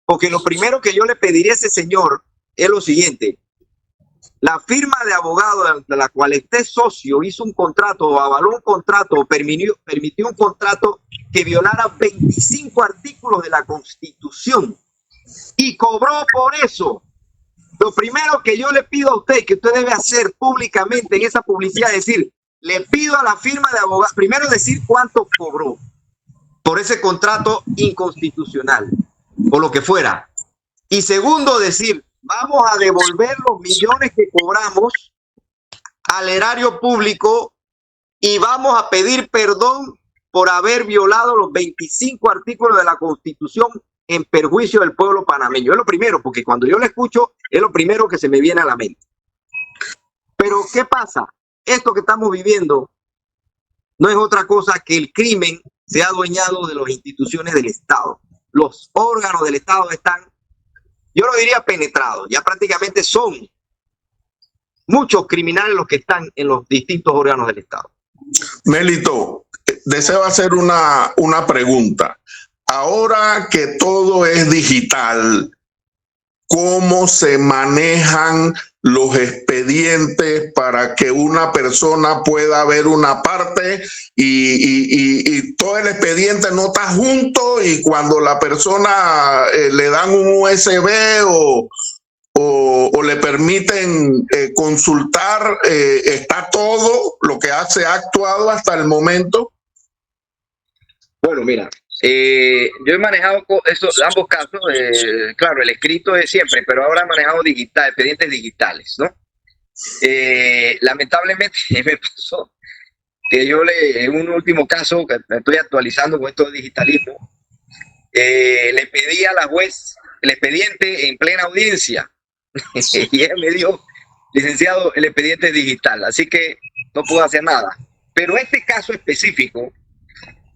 porque lo primero que yo le pediría a ese señor es lo siguiente: la firma de abogado de la cual este socio hizo un contrato, o avaló un contrato, o permitió un contrato que violara 25 artículos de la Constitución y cobró por eso. Lo primero que yo le pido a usted, que usted debe hacer públicamente en esa publicidad, es decir, le pido a la firma de abogado, primero decir cuánto cobró por ese contrato inconstitucional o lo que fuera. Y segundo, decir, vamos a devolver los millones que cobramos al erario público y vamos a pedir perdón por haber violado los 25 artículos de la Constitución en perjuicio del pueblo panameño. Es lo primero, porque cuando yo lo escucho, es lo primero que se me viene a la mente. Pero, ¿qué pasa? Esto que estamos viviendo no es otra cosa que el crimen se ha adueñado de las instituciones del Estado. Los órganos del Estado están, yo no diría penetrados, ya prácticamente son muchos criminales los que están en los distintos órganos del Estado. Melito, deseo hacer una pregunta. Ahora que todo es digital, ¿cómo se manejan los expedientes para que una persona pueda ver una parte y todo el expediente no está junto, y cuando la persona le dan un USB o le permiten consultar, está todo lo que se ha actuado hasta el momento? Bueno, mira, yo he manejado ambos casos, claro, el escrito es siempre, pero ahora he manejado expedientes digitales, ¿no? Lamentablemente me pasó que yo en un último caso, que me estoy actualizando con esto de digitalismo, le pedí a la juez el expediente en plena audiencia y ella me dijo, licenciado, el expediente es digital, así que no puedo hacer nada. Pero este caso específico,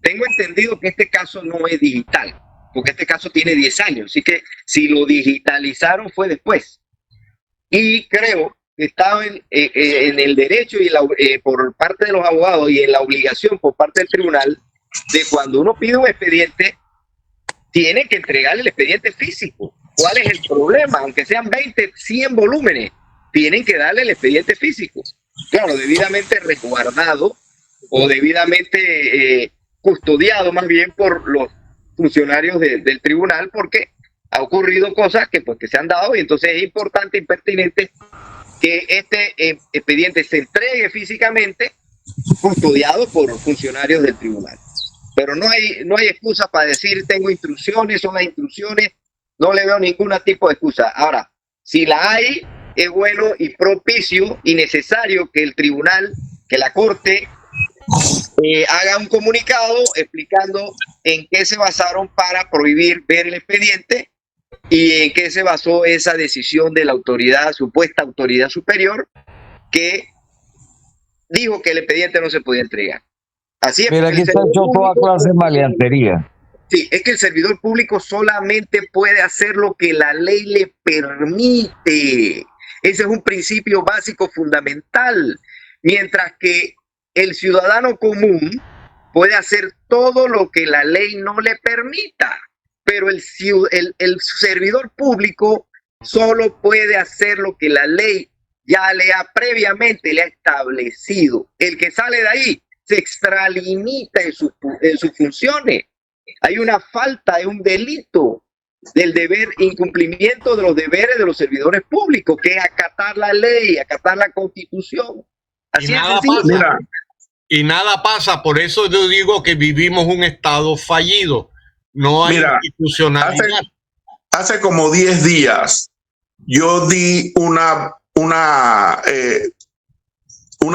tengo entendido que este caso no es digital, porque este caso tiene 10 años, así que si lo digitalizaron fue después. Y creo que estaba en el derecho y por parte de los abogados y en la obligación por parte del tribunal de cuando uno pide un expediente, tiene que entregarle el expediente físico. ¿Cuál es el problema? Aunque sean 20, 100 volúmenes, tienen que darle el expediente físico. Claro, debidamente resguardado o debidamente custodiado más bien por los funcionarios del tribunal, porque ha ocurrido cosas que se han dado, y entonces es importante y pertinente que este expediente se entregue físicamente custodiado por funcionarios del tribunal. Pero no hay excusa para decir tengo instrucciones, son las instrucciones, no le veo ningún tipo de excusa. Ahora, si la hay, es bueno y propicio y necesario que el tribunal, que la Corte haga un comunicado explicando en qué se basaron para prohibir ver el expediente y en qué se basó esa decisión de la supuesta autoridad superior, que dijo que el expediente no se podía entregar. Así es. Mira, aquí está hecho toda clase de maleantería. Sí, es que el servidor público solamente puede hacer lo que la ley le permite. Ese es un principio básico fundamental. Mientras que el ciudadano común puede hacer todo lo que la ley no le permita, pero el servidor público solo puede hacer lo que la ley ya previamente le ha establecido. El que sale de ahí se extralimita en sus funciones. Hay una falta, hay un delito del incumplimiento de los deberes de los servidores públicos, que es acatar la ley, acatar la Constitución. Así es sencillo. Y nada pasa, por eso yo digo que vivimos un estado fallido. No hay institucionalidad. Hace como 10 días yo di una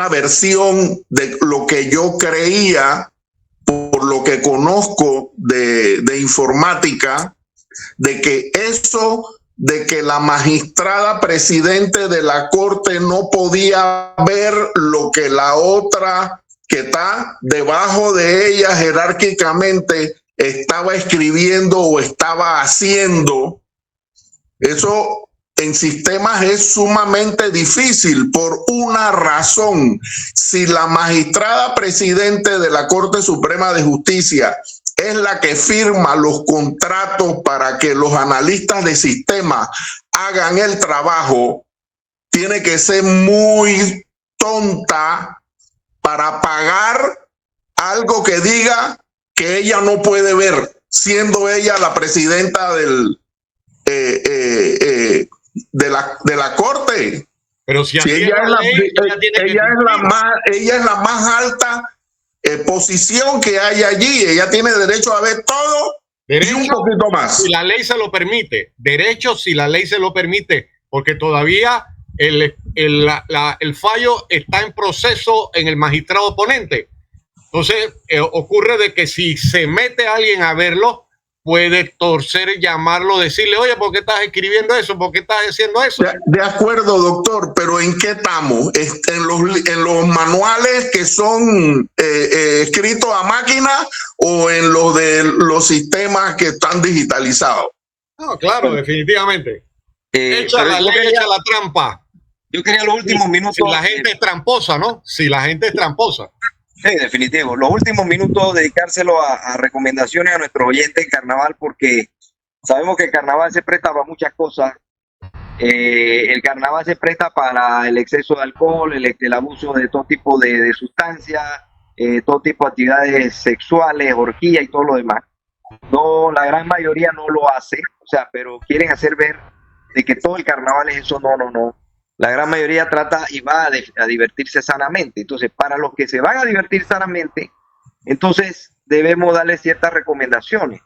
versión de lo que yo creía, por lo que conozco de informática, de que eso de que la magistrada presidente de la Corte no podía ver lo que la otra que está debajo de ella jerárquicamente estaba escribiendo o estaba haciendo. Eso en sistemas es sumamente difícil por una razón. Si la magistrada presidente de la Corte Suprema de Justicia es la que firma los contratos para que los analistas de sistema hagan el trabajo, tiene que ser muy tonta para pagar algo que diga que ella no puede ver, siendo ella la presidenta de la Corte. Pero si ella es la más alta posición que hay allí, ella tiene derecho a ver todo y un poquito más. Si la ley se lo permite, derecho si la ley se lo permite, porque todavía el fallo está en proceso en el magistrado oponente. Entonces ocurre de que si se mete alguien a verlo, puede torcer, llamarlo, decirle, oye, ¿por qué estás escribiendo eso? ¿Por qué estás haciendo eso? De acuerdo, doctor, pero ¿en qué estamos? ¿En los manuales que son escritos a máquina o en los de los sistemas que están digitalizados? No, claro, definitivamente. Echa la ley, echa la trampa. Yo quería los últimos minutos. Si la gente es tramposa, ¿no? Si la gente es tramposa. Sí, definitivo. Los últimos minutos dedicárselo a recomendaciones a nuestros oyentes en carnaval, porque sabemos que el carnaval se presta para muchas cosas. El carnaval se presta para el exceso de alcohol, el abuso de todo tipo de sustancias, todo tipo de actividades sexuales, orgía y todo lo demás. No, la gran mayoría no lo hace, o sea, pero quieren hacer ver de que todo el carnaval es eso. No. La gran mayoría trata y va a divertirse sanamente. Entonces, para los que se van a divertir sanamente, entonces debemos darle ciertas recomendaciones.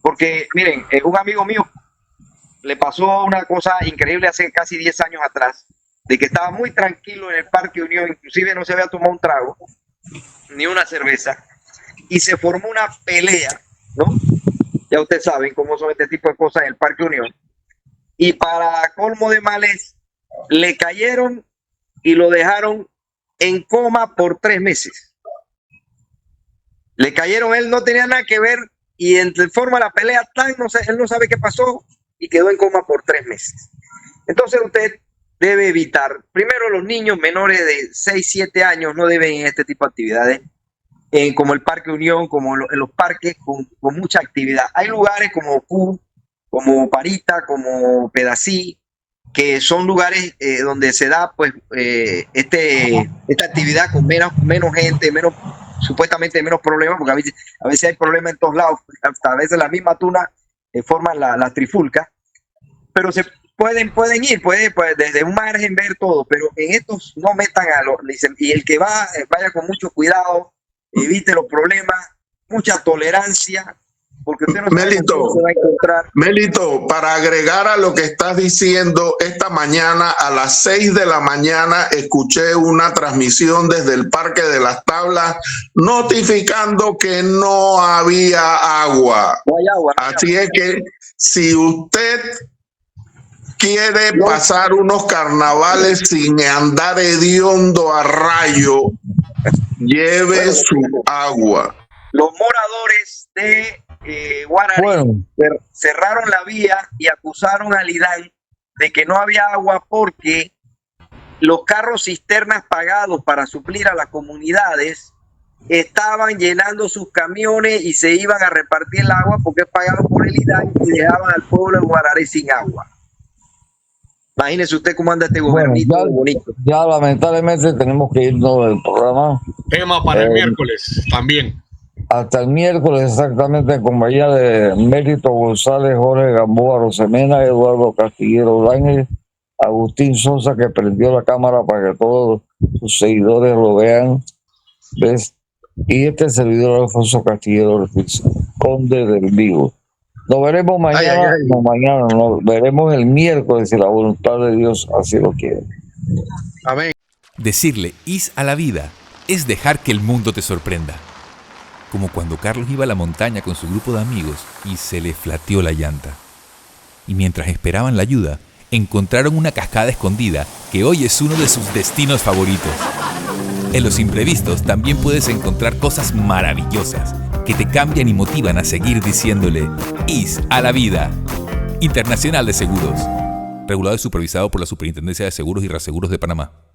Porque, miren, un amigo mío le pasó una cosa increíble hace casi 10 años atrás, de que estaba muy tranquilo en el Parque Unión, inclusive no se había tomado un trago, ni una cerveza, y se formó una pelea, ¿no? Ya ustedes saben cómo son este tipo de cosas en el Parque Unión. Y para colmo de males, le cayeron y lo dejaron en coma por 3 meses. Le cayeron, él no tenía nada que ver y en forma de la pelea, él no sabe qué pasó y quedó en coma por 3 meses. Entonces usted debe evitar, primero los niños menores de 6, 7 años no deben ir a este tipo de actividades, como el Parque Unión, como en los parques con mucha actividad. Hay lugares como Q, como Parita, como Pedací, que son lugares donde se da pues esta actividad con menos gente, supuestamente menos problemas, porque a veces hay problemas en todos lados, hasta a veces la misma tuna forman la trifulca, pero se pueden ir, puede desde un margen ver todo, pero en estos no metan y el que vaya con mucho cuidado, evite los problemas, mucha tolerancia, porque usted no sabe cómo se va a encontrar. Melito, para agregar a lo que estás diciendo, esta mañana a las 6 de la mañana escuché una transmisión desde el Parque de las Tablas notificando que no había agua. No hay agua. Así es que si usted quiere pasar unos carnavales sin andar hediondo a rayo, lleve su agua. Los moradores de Guaraní cerraron la vía y acusaron al IDAN de que no había agua porque los carros cisternas pagados para suplir a las comunidades estaban llenando sus camiones y se iban a repartir el agua porque es pagado por el IDAN y dejaban al pueblo de Guaraní sin agua. Imagínese usted cómo anda este gobernito bonito. Ya lamentablemente tenemos que irnos del programa. Tema para el miércoles también. Hasta el miércoles exactamente, en compañía de Mérito González, Jorge Gamboa Rosemena, Eduardo Castillero Dángel, Agustín Sosa, que prendió la cámara para que todos sus seguidores lo vean, ¿ves? Y este servidor Alfonso Castillero Ortiz, Conde del Vigo. Nos veremos mañana, nos veremos el miércoles si la voluntad de Dios así lo quiere. Amén. Decirle is a la vida es dejar que el mundo te sorprenda. Como cuando Carlos iba a la montaña con su grupo de amigos y se le flateó la llanta. y mientras esperaban la ayuda, encontraron una cascada escondida que hoy es uno de sus destinos favoritos. En los imprevistos también puedes encontrar cosas maravillosas que te cambian y motivan a seguir diciéndole IS a la vida. Internacional de Seguros. Regulado y supervisado por la Superintendencia de Seguros y Reaseguros de Panamá.